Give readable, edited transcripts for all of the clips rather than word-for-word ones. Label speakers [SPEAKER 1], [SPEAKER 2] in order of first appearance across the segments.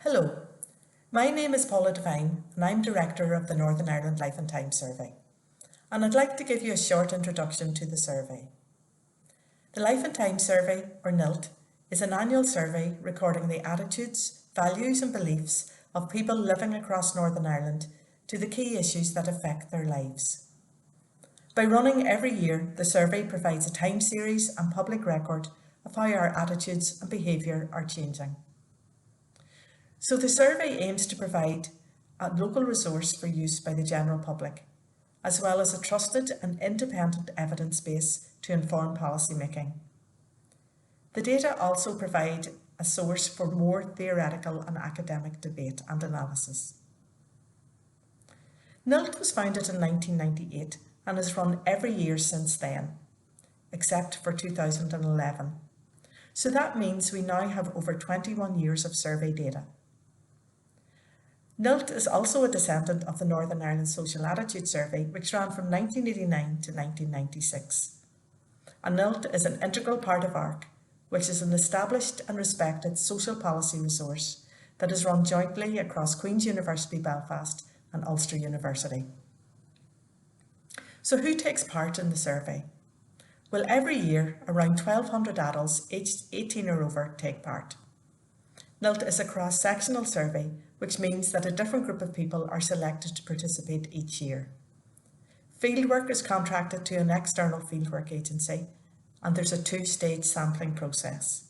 [SPEAKER 1] Hello, my name is Paula Devine and I'm Director of the Northern Ireland Life and Time Survey. And I'd like to give you a short introduction to the survey. The Life and Time Survey, or NILT, is an annual survey recording the attitudes, values and beliefs of people living across Northern Ireland to the key issues that affect their lives. By running every year, the survey provides a time series and public record of how our attitudes and behaviour are changing. So the survey aims to provide a local resource for use by the general public, as well as a trusted and independent evidence base to inform policy making. The data also provide a source for more theoretical and academic debate and analysis. NILT was founded in 1998 and has run every year since then, except for 2011. So that means we now have over 21 years of survey data. NILT is also a descendant of the Northern Ireland Social Attitude Survey, which ran from 1989 to 1996. And NILT is an integral part of ARC, which is an established and respected social policy resource that is run jointly across Queen's University Belfast and Ulster University. So who takes part in the survey? Well, every year, around 1,200 adults aged 18 or over take part. NILT is a cross-sectional survey, which means that a different group of people are selected to participate each year. Fieldwork is contracted to an external fieldwork agency, and there's a two-stage sampling process.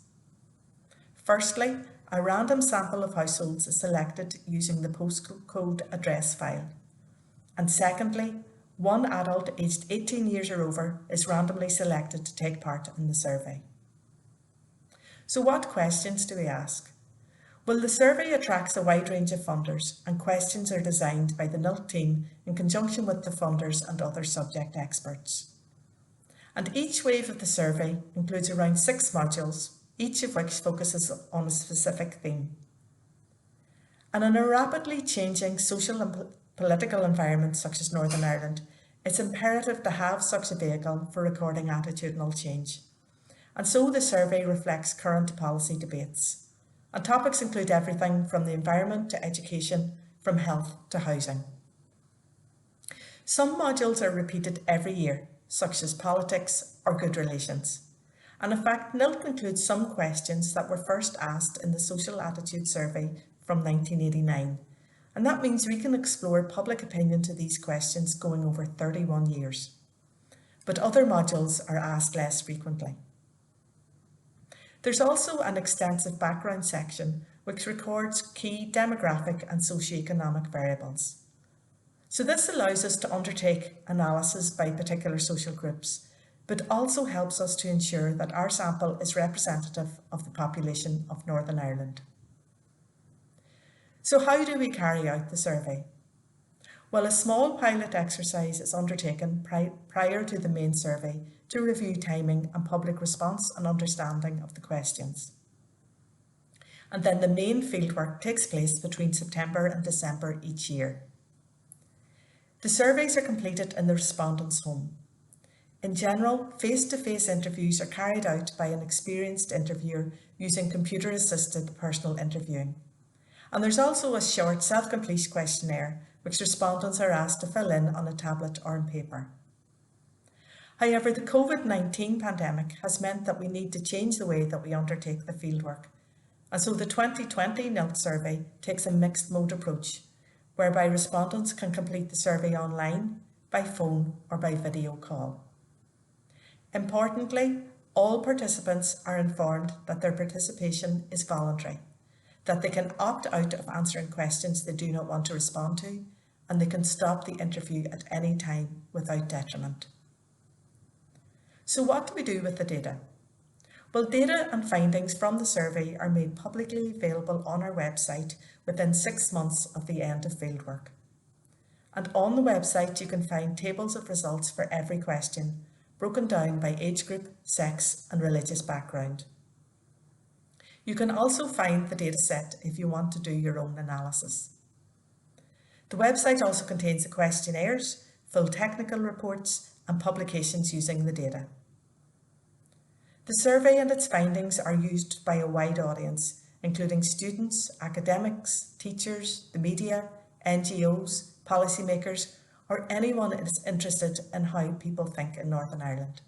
[SPEAKER 1] Firstly, a random sample of households is selected using the postcode address file. And secondly, one adult aged 18 years or over is randomly selected to take part in the survey. So what questions do we ask? Well, the survey attracts a wide range of funders, and questions are designed by the NILT team in conjunction with the funders and other subject experts. And each wave of the survey includes around 6 modules, each of which focuses on a specific theme. And in a rapidly changing social and political environment such as Northern Ireland, it's imperative to have such a vehicle for recording attitudinal change. And so the survey reflects current policy debates. And topics include everything from the environment to education, from health to housing. Some modules are repeated every year, such as politics or good relations. And in fact, NILT includes some questions that were first asked in the Social Attitude Survey from 1989. And that means we can explore public opinion to these questions going over 31 years. But other modules are asked less frequently. There's also an extensive background section which records key demographic and socioeconomic variables. So this allows us to undertake analysis by particular social groups, but also helps us to ensure that our sample is representative of the population of Northern Ireland. So how do we carry out the survey? Well, a small pilot exercise is undertaken prior to the main survey to review timing and public response and understanding of the questions. And then the main fieldwork takes place between September and December each year. The surveys are completed in the respondent's home. In general, face-to-face interviews are carried out by an experienced interviewer using computer-assisted personal interviewing. And there's also a short self-complete questionnaire which respondents are asked to fill in on a tablet or on paper. However, the COVID-19 pandemic has meant that we need to change the way that we undertake the fieldwork. And so the 2020 NILT survey takes a mixed mode approach, whereby respondents can complete the survey online, by phone or by video call. Importantly, all participants are informed that their participation is voluntary, that they can opt out of answering questions they do not want to respond to, and they can stop the interview at any time without detriment. So what do we do with the data? Well, data and findings from the survey are made publicly available on our website within 6 months of the end of fieldwork. And on the website you can find tables of results for every question, broken down by age group, sex and religious background. You can also find the dataset if you want to do your own analysis. The website also contains the questionnaires, full technical reports and publications using the data. The survey and its findings are used by a wide audience, including students, academics, teachers, the media, NGOs, policymakers, or anyone that is interested in how people think in Northern Ireland.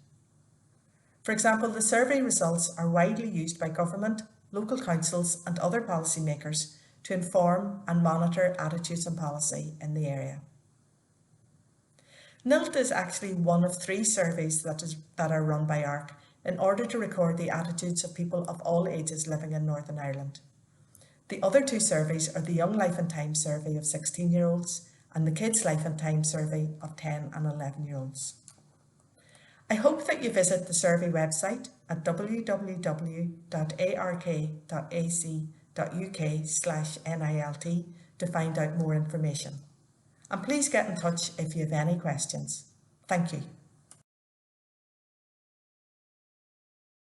[SPEAKER 1] For example, the survey results are widely used by government, local councils and other policymakers to inform and monitor attitudes and policy in the area. NILT is actually one of 3 surveys that are run by ARC in order to record the attitudes of people of all ages living in Northern Ireland. The other 2 surveys are the Young Life and Time survey of 16-year-olds and the Kids Life and Time survey of 10 and 11-year-olds. I hope that you visit the survey website at www.ark.ac.uk/NILT to find out more information. And please get in touch if you have any questions. Thank you.